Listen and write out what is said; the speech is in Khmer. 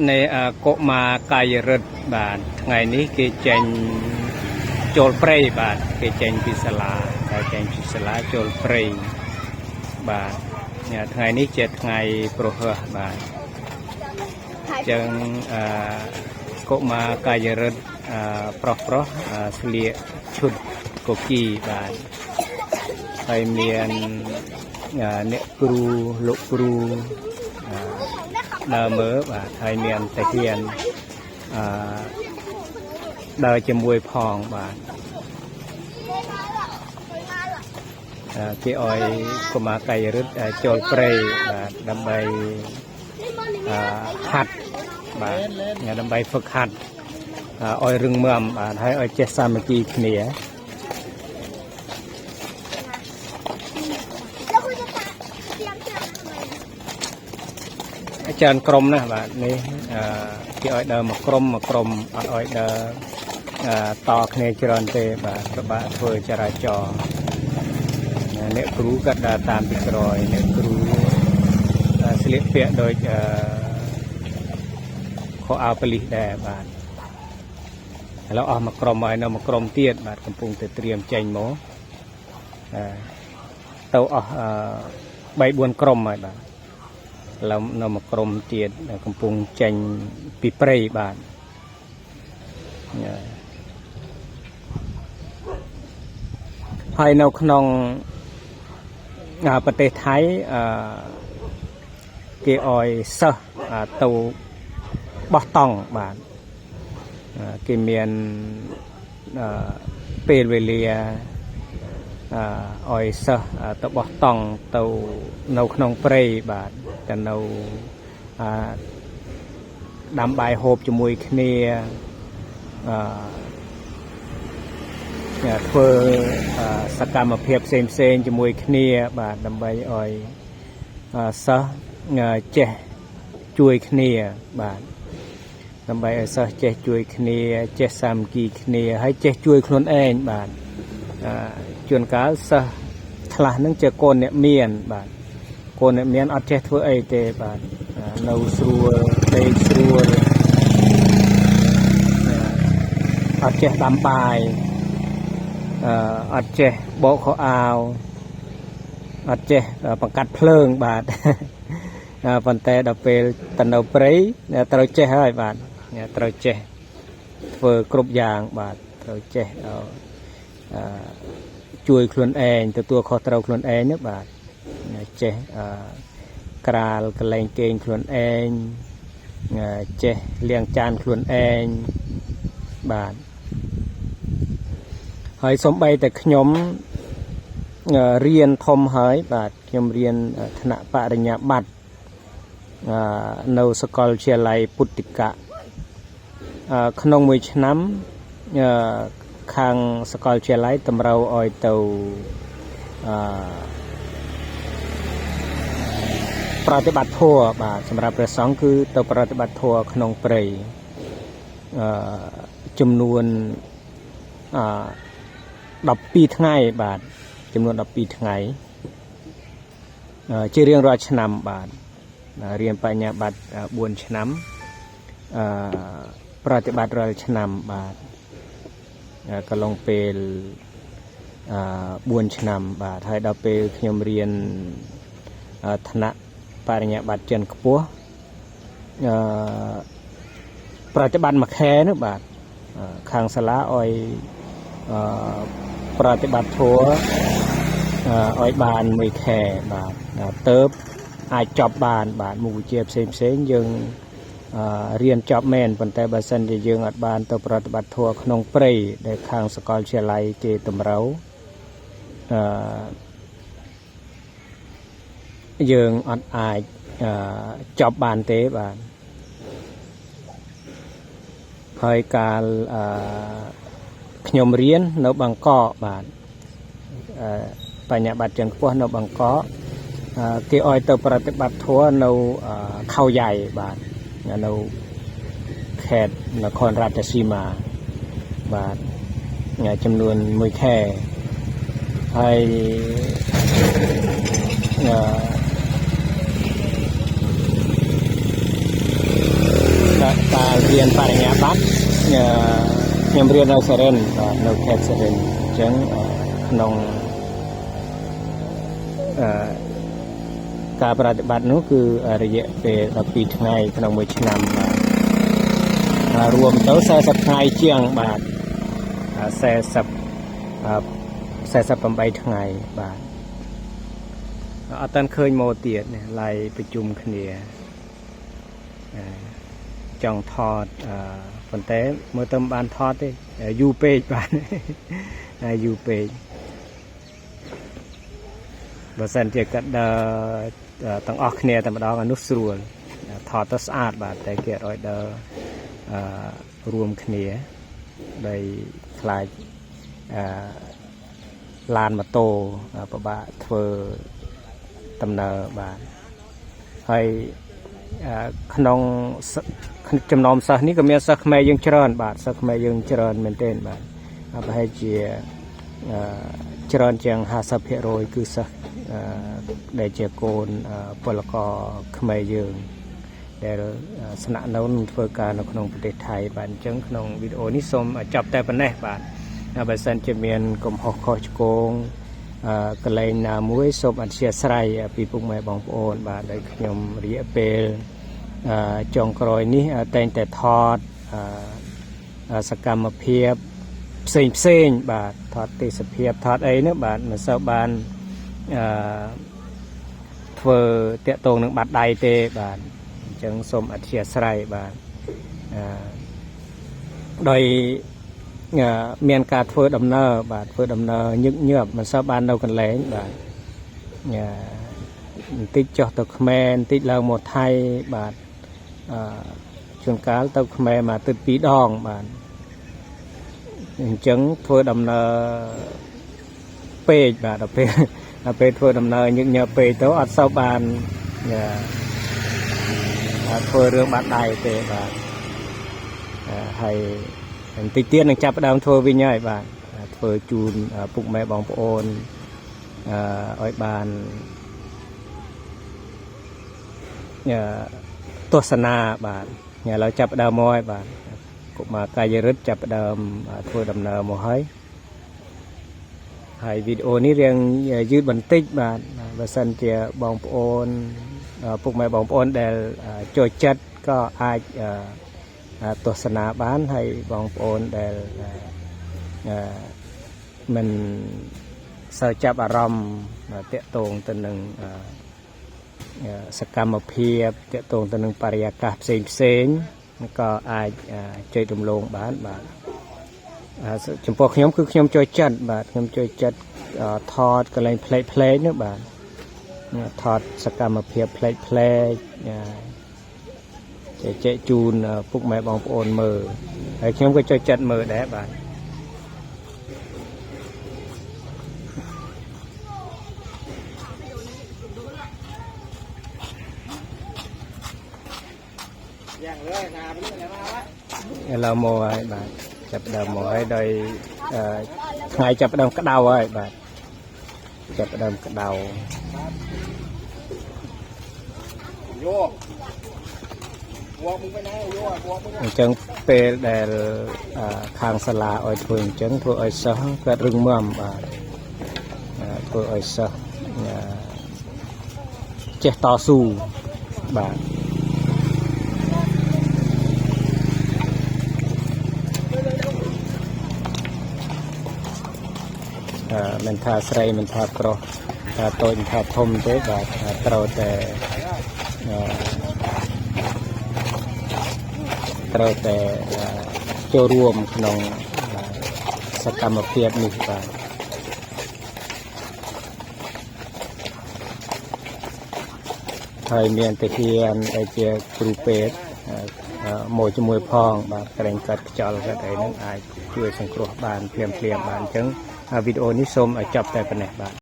ในกมากายรึดบาทไงนี้เกจังโจลเปรย์บาทเกจังพิศลาเกจังพิศลาโจลเปรย์บาทเนี่ยไงนี้เจ็ดไงโปรเหบาทจังกมากายรึดปรเสลียชุดโกกีบาทไปเมียนเนกรูลุกรูดาเมื่อบาทไทยเมียนตะเคียนดาจมวยพองบาทเกี่อยกมาไก่รึดโจลเปรย์บาทดำใบหัดบาทเนี่ยดำใบฝึกหัดอ้อยรึงเมื่อมบาทให้อ้อยเจสามัคคีเหนียอาจารย์กรมนะบาทนี้ที่อ้อยเดิมมากรมอ้อยเดิมต่อเนจรอนเตบาทกระบะเฟอร์จราจรเนครูก็ได้ตามติดรอยเนครูสลิปเปียโดยเขาเอาไปลิดแดบาทแล้วออกมากรมอ้อยนำมากรมเตี้ยบาทกำปุงเตรียมใจโมเต่าใบบวนกรมอ้อยบาทแล้วนำมากรมเตี้ยกำปุงใจปีเปรย์บาทภายในขนมประเทศไทยเกี่ยวเสตัวบอตองบาทเกี่ยมีนเปรเวเลียออยเสตัวบอตองตัวในขนมเปรย์บาทแต่ในดำใบโฮบจมูกเนียเพื่อสกรรมเพียบเซนจมูกเนียบาดดำใบอ้อยซะเจช่วยเนียบาดดำใบซะเจช่วยเนียเจสามกีเนียให้เจช่วยคนเองบาดจนกาซะทลานั่งเจโกนเนี่ยเมียนบาดโกนเนี่ยเมียนอัดเจทั่วไอเตบาดเราสัวเตยสัวอัดเจดำปลายอัดเจโบเขาเอาอัดเจประกัดเพลิงบาทปันแต่ดับเปลตันดับเปรย์ตรเจให้บาทตรเจเฟอร์กรุบยางบาทตรเจช่วยคลุนเองตัวคอตรคลุนเองเนี่ยบาทเจกราลกระเลงเกงคลุนเองเจเลี้ยงจานคลุนเองบาทหอยสมใบแต่ขยมเรียนทมหอยบาทขยมเรียนธนปริญญาบัตรในสกอลเชียไลปุติกะขนมมวยชน้ำข้างสกอลเชียไลตำเราอ้อยเตาปฏิบัติทั่วบาทสำหรับประสงค์คือเตาปฏิบัติทั่วขนมเปรย์จำนวนดับปีทั้งไงบาทจำนวนดับปีทั้งไงชื่อเรียงรอชนำบาทเรียนปัญญาบัตรบวนชนำปฏิบัติรอชนำบาทก็ลงเป็นบวนชนำบาทให้ดับเป็นขยมเรียนธนปัญญาบัตรเจนกปัวปฏิบัติมาแค่นึกบาทคางสละอ้อยปฏิบัติทัวอ้อยบานไม่แค่บาทเติบอาจจอบบานบาทมูเจ็บเซมยังเรียนจอบแมนปันแต่บาสันจะยังอัดบานตัวปฏิบัติทัวขนมเปรย์ได้คางสกอลเชียไลเจตมเรายังอัดอาจจอบบานเตบานคอยการขยมเรียนในบางเกาะบาทปัญญาบัตรจังพวกในบางเกาะที่อ้อยเตอปฏิบัติทัวในเข้าใหญ่บาทในเขตนครราชสีมาบาทจำนวนมือแค่ให้ การเรียนปริญญาบัตรខ្ញុំរៀននៅសរិនបាទនៅខេត្តសរិនអញ្ចឹងក្នុងការប្រតិបត្តិនោះគឺរយៈពេល12ថ្ងៃក្នុងមួយឆ្នាំបាទរួមទៅ40ថ្ងៃជាងបាទ48ថ្ងៃបាទអត់តាន់ឃើញមកទៀតនេះឡាយប្រជុំគ្នាចង់ថតប៉ុន្តែមើលទៅមិនបានថតទេយូរពេកបាទយូរពេកបើសិនជាកាត់ទាំងអស់គ្នាតែម្ដងអានោះស្រួលថតទៅស្អាតបាទតែគេអត់ឲ្យដើររួមគ្នាដោយខ្លាចឡានម៉ូតូពិបាកធ្វើដំណើរបាទហើយក្នុងចំណោមសិស្សនេះក៏មានសិស្សខ្មែរយើងច្រើនបាទសិស្សខ្មែរយើងច្រើនមែនទែនបាទប្រហែលជាច្រើនជាង 50% គឺសិស្សដែលជាកូនពលករខ្មែរយើងដែលស្នាក់នៅធ្វើការនៅក្នុងប្រទេសថៃបាទអញ្ចឹងក្នុងវីដេអូនេះសូមចាប់តែប៉ុណ្ណេះបាទបើសិនជាមានកំហុសខុសឆ្គងកន្លែងណាមួយសូមអធិស្ឋានពីពុកម៉ែបងប្អូនបាទដែលខ្ញុំរយៈពេលចុងក្រោយនេះតែងតែថតសកម្មភាពផ្សេងបាទថតទេសភាពថតអីនោះបាទមិនសូវបានធ្វើតាក់ទងនឹងបាត់ដៃទេបាទអញ្ចឹងសូមអធិស្ឋានបាទដោយមានការធ្វើដំណើរបាទធ្វើដំណើរញឹកញាប់មិនសូវបាននៅកន្លែងបាទបន្តិចចុះទៅខ្មែរបន្តិចឡើងមកថៃបាទជួនកាលទៅខ្មែរមកទឹក2ដងបាទអញ្ចឹងធ្វើដំណើរពេកបាទដល់ពេលធ្វើដំណើរញឹកញាប់ពេកទៅអត់សូវបានធ្វើរឿងបាត់ដៃទេបាទហើយបន្តិចទៀតនឹងចាប់ផ្ដើមធ្វើវិញហើយបាទធ្វើជូនពុកម៉ែបងប្អូនឲ្យបានទស្សនាបាទឥឡូវចាប់ផ្ដើមមកហើយបាទកុមារកាយរិទ្ធចាប់ផ្ដើមធ្វើដំណើរមកហើយវីដេអូនេះរៀងយឺតបន្តិចបាទបើសិនជាបងប្អូនពុកម៉ែបងប្អូនដែលចូលចិត្តក៏អាចទស្សនាបានហើយបងប្អូនដែលមិនសូវចាប់អារម្មណ៍តាក់ទងទៅនឹងសកម្មភាពតាក់ទងទៅនឹងបរិយាកាសផ្សេងក៏អាចជួយរំលងបានបាទចំពោះខ្ញុំគឺខ្ញុំចូលចិត្តបាទខ្ញុំចូលចិត្តថតកន្លែងផ្លេកនោះបាទថតសកម្មភាពផ្លេកចែកជូនពុកម៉ែបងប្អូនមើលហើយខ្ញុំក៏ចូលចិត្តមើលដែរបាទឥឡូវមកហើយបាទចាប់ដើមមកហើយដោយថ្ងៃចាប់ដើមក្តៅហើយបាទចាប់ដើមក្តៅអញ្ចឹងពេលដែលខាងសាលាឲ្យធ្វើអញ្ចឹងធ្វើឲ្យសិស្សគាត់រឹងមាំបាទធ្វើឲ្យសិស្សចេះតស៊ូបាទមិនថាស្រីមិនថាប្រុសថាតូចមិនថាធំទេបាទត្រូវតែចូលរួមក្នុងសកម្មភាពនេះបាទហើយមានតាហ៊ានដែលជាគ្រូពេទ្យមកជាមួយផងបាទក្រែងកាត់ខ្យល់កាត់អីហ្នឹងអាចជួយសង្គ្រោះបានភ្លាមៗបានអញ្ចឹងវីដេអូនេះសូមឲ្យចប់តែប៉ុណ្ណេះបាទ